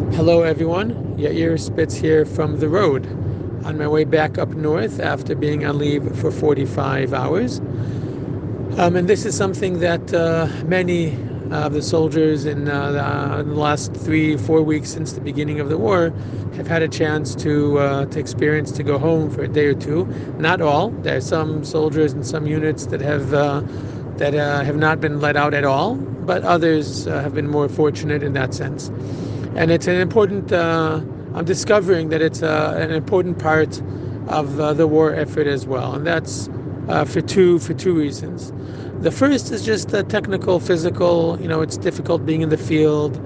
Hello everyone, Yair Spitz here from the road on my way back up north after being on leave for 45 hours. And this is something that many of the soldiers in the last 3-4 weeks since the beginning of the war have had a chance to experience, to go home for a day or two. Not all. There are some soldiers and some units that have not been let out at all, but others have been more fortunate in that sense. And it's an important. I'm discovering that it's an important part of the war effort as well, and that's for two reasons. The first is just the technical, physical. It's difficult being in the field.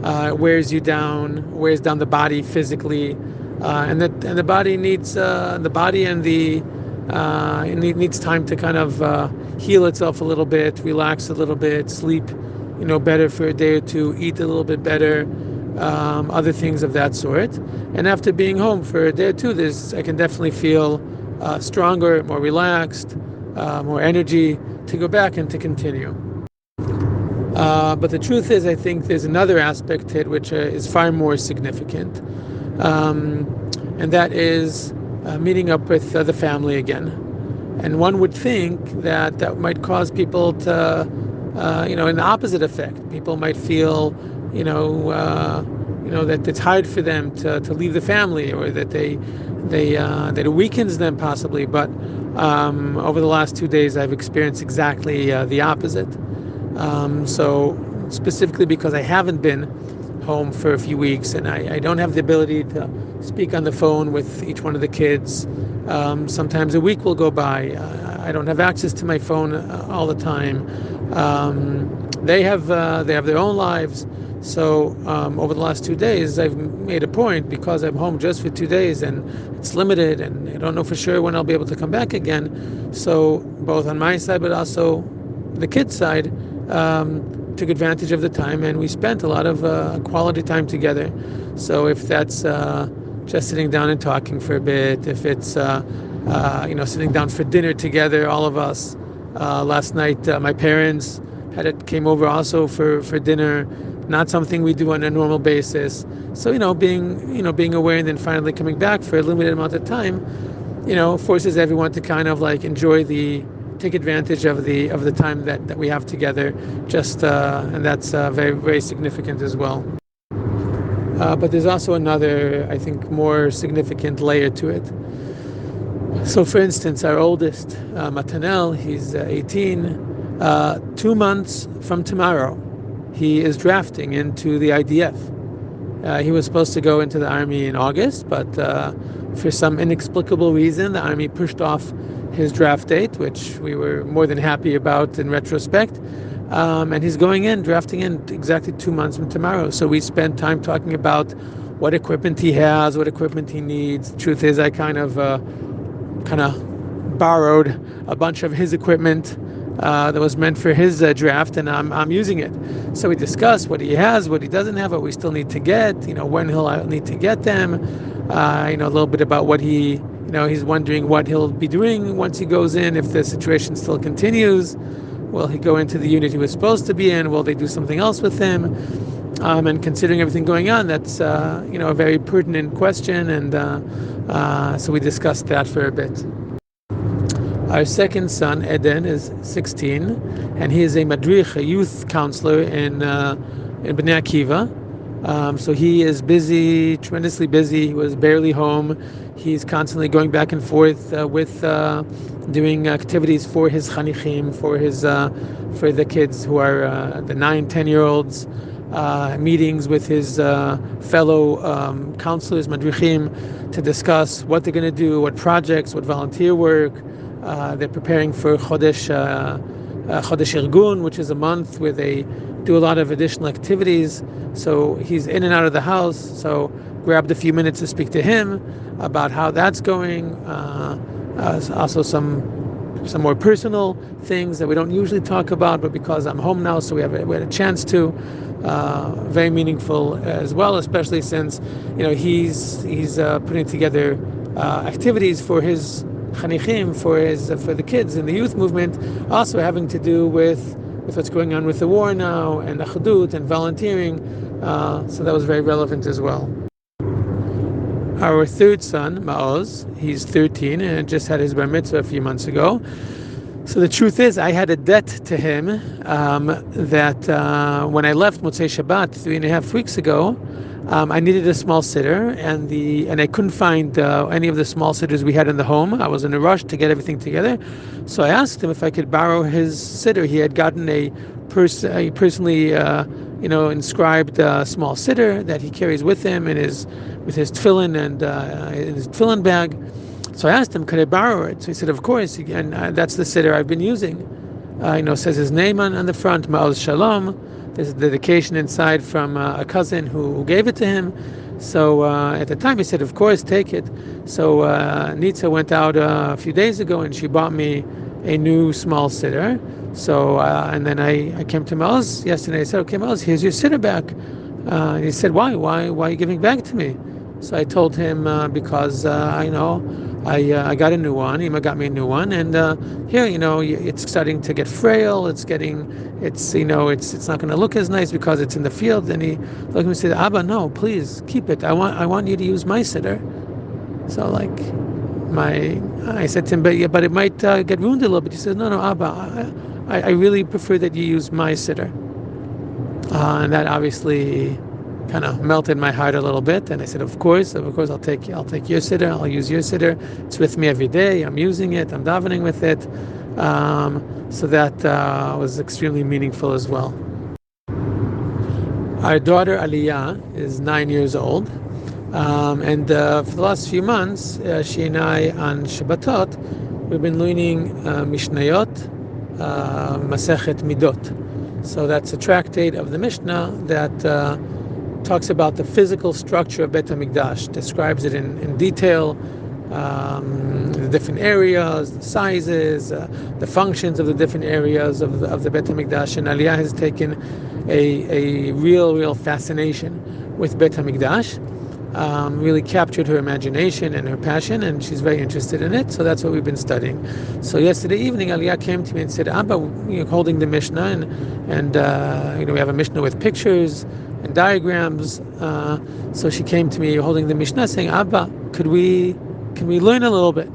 It wears down the body physically, and the body needs the body and the it needs time to kind of heal itself a little bit, relax a little bit, sleep, better for a day or two, eat a little bit better, other things of that sort. And after being home for a day or two, I can definitely feel stronger, more relaxed, more energy to go back and to continue. But the truth is, I think there's another aspect to it which is far more significant, and that is meeting up with the family again. And one would think that might cause people to, an opposite effect. People might feel, that it's hard for them to leave the family, or that that it weakens them possibly. But over the last 2 days, I've experienced exactly the opposite. So specifically because I haven't been home for a few weeks, and I don't have the ability to speak on the phone with each one of the kids. Sometimes a week will go by. I don't have access to my phone all the time. They have their own lives. So over the last 2 days, I've made a point, because I'm home just for 2 days and it's limited, and I don't know for sure when I'll be able to come back again. So both on my side, but also the kids' side, took advantage of the time, and we spent a lot of quality time together. So if that's just sitting down and talking for a bit, if it's sitting down for dinner together, all of us. Last night, my parents came over also for dinner. Not something we do on a normal basis. So being aware and then finally coming back for a limited amount of time, forces everyone to kind of like take advantage of the time that we have together. And that's very, very significant as well. But there's also another, I think, more significant layer to it. So, for instance, our oldest, Matanel, he's 18. 2 months from tomorrow, he is drafting into the IDF. He was supposed to go into the army in August, but for some inexplicable reason, the army pushed off his draft date, which we were more than happy about in retrospect. And he's drafting in exactly 2 months from tomorrow. So we spent time talking about what equipment he has, what equipment he needs. The truth is, I kind of borrowed a bunch of his equipment that was meant for his draft, and I'm using it. So we discuss what he has, what he doesn't have, what we still need to get, when he'll need to get them, a little bit about what he's wondering what he'll be doing once he goes in, if the situation still continues. Will he go into the unit he was supposed to be in? Will they do something else with him? And considering everything going on, that's a very pertinent question, and so we discussed that for a bit. Our second son, Eden, is 16, and he is a madrich, a youth counselor in Bnei Akiva. So he is busy, tremendously busy. He was barely home. He's constantly going back and forth with doing activities for his chanichim, for the kids who are the 9-10-year-olds, meetings with his fellow counselors, madrichim, to discuss what they're going to do, what projects, what volunteer work. They're preparing for Chodesh Irgun, which is a month where they do a lot of additional activities. So he's in and out of the house. So grabbed a few minutes to speak to him about how that's going. Also some more personal things that we don't usually talk about, but because I'm home now, so we had a chance to. Very meaningful as well, especially since he's putting together activities for his chanichim, for the kids in the youth movement, also having to do with what's going on with the war now, and achdut and volunteering. So that was very relevant as well. Our third son, Maoz, he's 13 and just had his bar mitzvah a few months ago. So the truth is, I had a debt to him that when I left Motzei Shabbat 3.5 weeks ago, I needed a small siddur, and I couldn't find any of the small siddurs we had in the home. I was in a rush to get everything together, so I asked him if I could borrow his siddur. He had gotten a personally inscribed small siddur that he carries with him with his tefillin and in his tefillin bag. So I asked him, could I borrow it? So he said, of course. And that's the siddur I've been using. Says his name on the front, Ma'oz Shalom. There's a dedication inside from a cousin who gave it to him. So at the time he said, of course, take it. So Nitza went out a few days ago and she bought me a new small siddur. So and then I came to Ma'oz yesterday. I said, okay, Ma'oz, here's your siddur back. He said, why are you giving back to me? So I told him because I got a new one. Ima got me a new one, and here, it's starting to get frail. It's not going to look as nice because it's in the field. And he looked at me and said, Abba, no, please keep it. I want you to use my siddur. So I said to him, but it might get ruined a little bit. He said, no, Abba, I really prefer that you use my siddur. And that obviously kind of melted my heart a little bit, and I said, of course, I'll take your siddur. I'll use your siddur. It's with me every day. I'm using it. I'm davening with it. So that was extremely meaningful as well. Our daughter Aliyah is 9 years old, and for the last few months, she and I on Shabbatot, we've been learning Mishnayot, Masechet Midot. So that's a tractate of the Mishnah that talks about the physical structure of Beit HaMikdash, describes it in detail, the different areas, the sizes, the functions of the different areas of the Beit HaMikdash. And Aliyah has taken a real fascination with Beit HaMikdash, really captured her imagination and her passion, and she's very interested in it. So that's what we've been studying. So yesterday evening, Aliyah came to me and said, Abba, holding the Mishnah, and we have a Mishnah with pictures and diagrams. So she came to me holding the Mishnah saying, Abba, can we learn a little bit?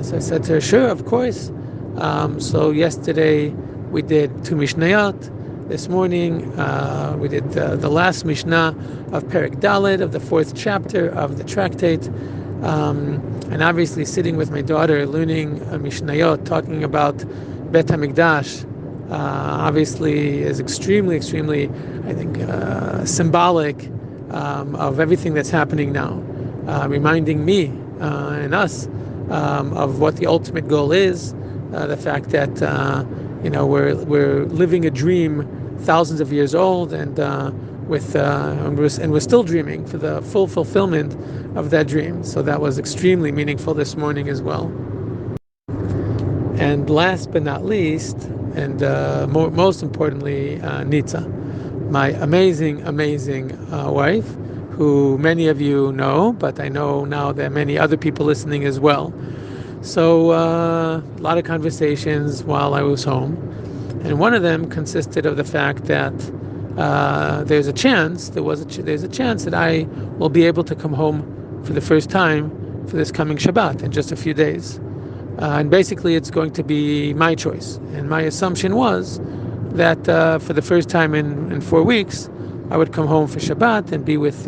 So I said to her, sure, of course. So yesterday we did 2 Mishnayot. This morning we did the last Mishnah of Perek Dalet of the 4th chapter of the tractate. And obviously sitting with my daughter learning Mishnayot, talking about Beit HaMikdash, obviously is extremely, I think, symbolic of everything that's happening now, reminding me and us of what the ultimate goal is, the fact that we're living a dream thousands of years old, and we're still dreaming for the full fulfillment of that dream. So that was extremely meaningful this morning as well. And last but not least, and most importantly, Nitza, my amazing wife, who many of you know, but I know now that many other people listening as well. So a lot of conversations while I was home, and one of them consisted of the fact that there's a chance that I will be able to come home for the first time for this coming Shabbat in just a few days. And basically it's going to be my choice. And my assumption was that for the first time in 4 weeks, I would come home for Shabbat and be with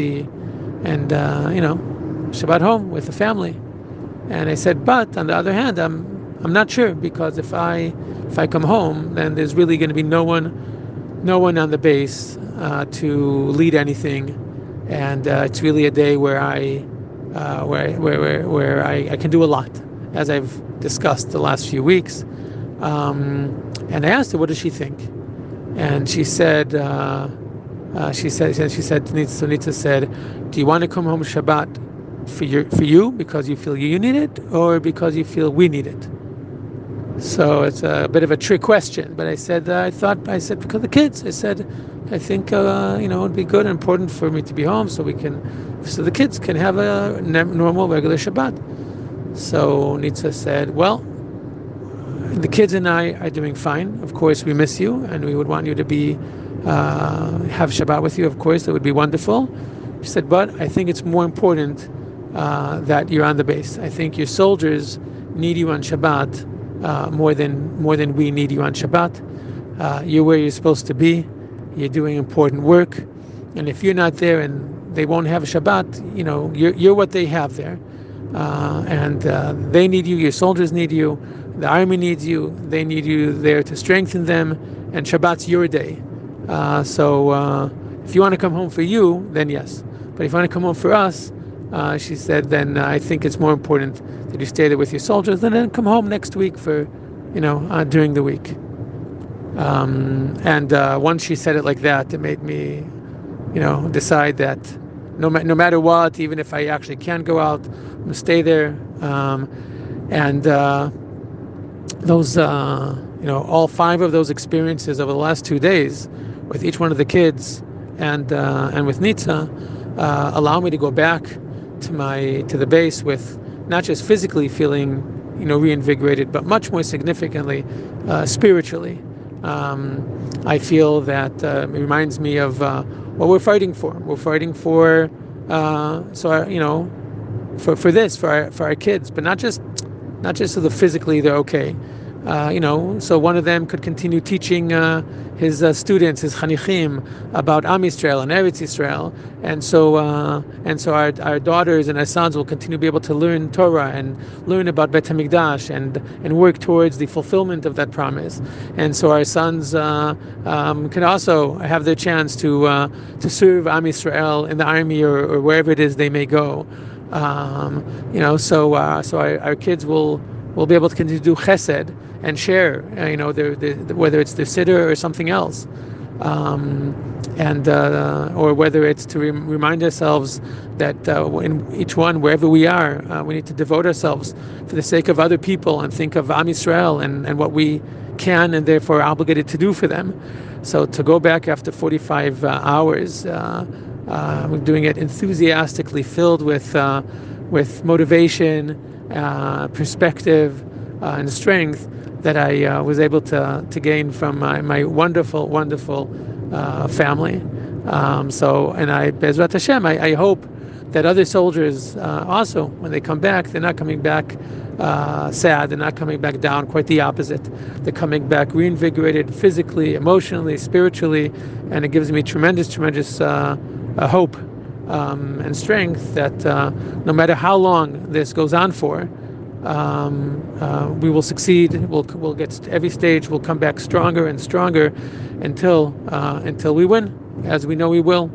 Shabbat home with the family. And I said, but on the other hand, I'm not sure, because if I come home, then there's really going to be no one on the base to lead anything, and it's really a day where I can do a lot, as I've discussed the last few weeks. And I asked her, what does she think? And she said, Nitza said, do you want to come home Shabbat for you because you feel you need it, or because you feel we need it? So it's a bit of a trick question, but I said because of the kids. I said, I think it would be good and important for me to be home so the kids can have a normal regular Shabbat. So Nitza said, well, the kids and I are doing fine. Of course, we miss you, and we would want you to be have Shabbat with you, of course, that would be wonderful. She said, but I think it's more important that you're on the base. I think your soldiers need you on Shabbat more than we need you on Shabbat. You're where you're supposed to be. You're doing important work, and if you're not there and they won't have a Shabbat, you're what they have there, and they need you. Your soldiers need you. The army needs you. They need you there to strengthen them, and Shabbat's your day. So if you want to come home for you, then yes. But if you want to come home for us, she said, then I think it's more important that you stay there with your soldiers, and then come home next week for, during the week. And once she said it like that, it made me, decide that no matter what, even if I actually can't go out, I'm gonna stay there. And those, all 5 of those experiences over the last 2 days, with each one of the kids, and with Nitza, allow me to go back to the base with not just physically feeling, reinvigorated, but much more significantly, spiritually. I feel that it reminds me of what we're fighting for. We're fighting for, for this, for our kids, but not just so that physically they're okay. So one of them could continue teaching his students, his chanichim, about Am Yisrael and Eretz Yisrael, and so our daughters and our sons will continue to be able to learn Torah and learn about Beit HaMikdash and work towards the fulfillment of that promise. And so our sons can also have their chance to serve Am Yisrael in the army or wherever it is they may go. So our kids will be able to continue to do chesed and share, whether it's the siddur or something else, or whether it's to remind ourselves that in each one, wherever we are, we need to devote ourselves for the sake of other people and think of Am Yisrael and what we can and therefore are obligated to do for them. So to go back after 45 hours, we're doing it enthusiastically, filled with motivation, perspective, and strength that I was able to gain from my wonderful, wonderful family. And I, Bezrat Hashem, I hope that other soldiers also, when they come back, they're not coming back sad, they're not coming back down, quite the opposite. They're coming back reinvigorated physically, emotionally, spiritually, and it gives me tremendous hope and strength that no matter how long this goes on for, we will succeed. We'll get to every stage. We'll come back stronger and stronger until we win, as we know we will.